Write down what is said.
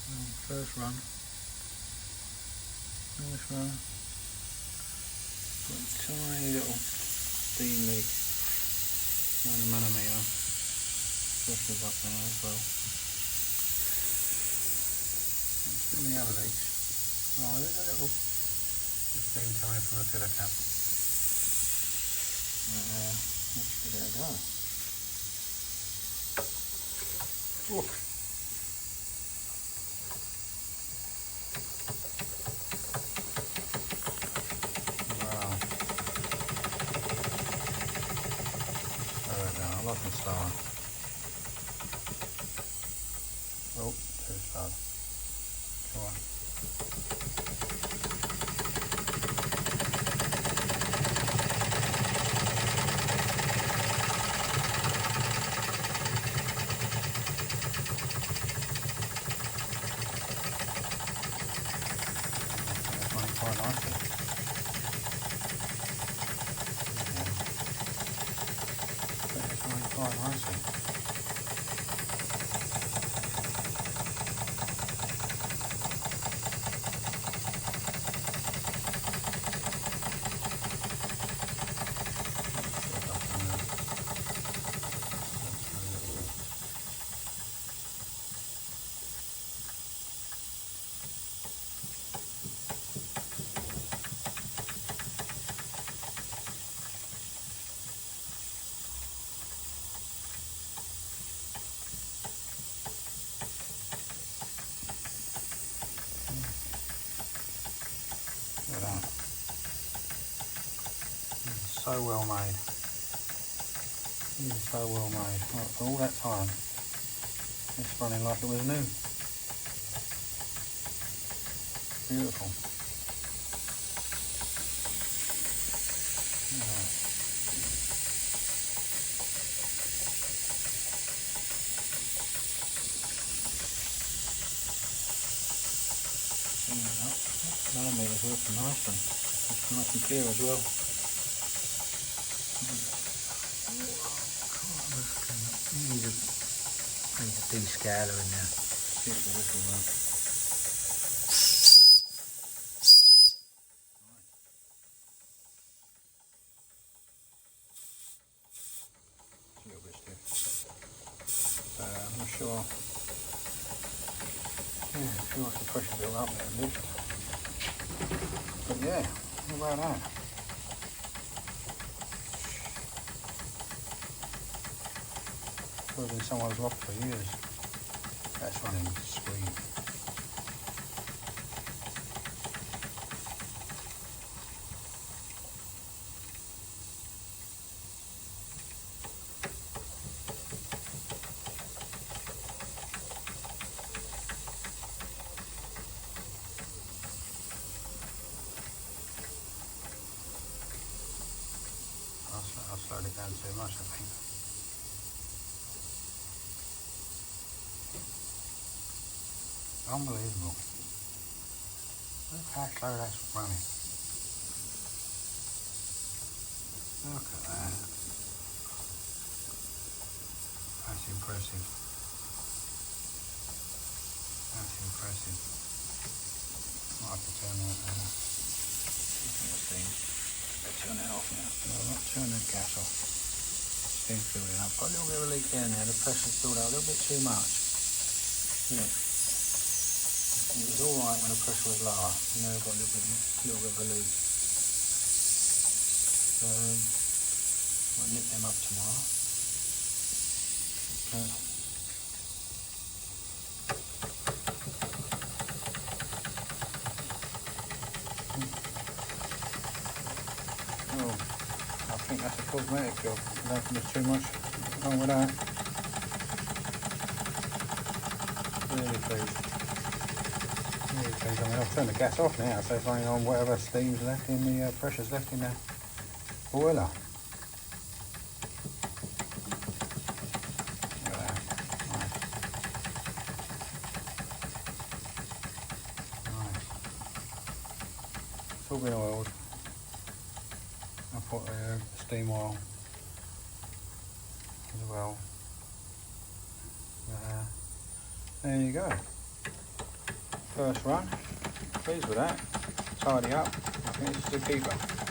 First run. First run. Got a tiny little steam leak around a manometer. Pressure's up now as well. Still the other leaks. Oh, there's a little steam coming from the filler cap. Let's give it a go. Oh. Lucky star. Oh, too slow. Come on. That's running quite nicely. That's running quite nicely. So well made. So well made. For all that time, it's running like it was new. Beautiful. Manometer's working nicely. It's nice and clear as well. Need a descaler in there. See if the whistle works. It's a little bit stiff. I'm not sure. Yeah, I'm sure the pressure built up there a bit. But yeah, how about that? Been someone's locked for years. That's running sweet. I'll slow it down too much, I think. Unbelievable. Look how slow that's running. Look at that. That's impressive. That's impressive. Might have to turn that turn it off now. No, not turn the gas off. Steam's building up. Got a little bit of a leak down there. The pressure's built up a little bit too much. Yeah. It was all right when the pressure was lower. Now I've got a little bit of a leak. So I'll nip them up tomorrow. Oh, I think that's a cosmetic job. I don't think there's too much wrong with that. Really pleased. I mean, I'll turn the gas off now, so it's running on whatever steam's left in the pressure's left in the boiler. Look at that. Nice. It's all been oiled. I put steam oil as well. There you go. first run. Pleased with that. Tidy up. I think this is a keeper.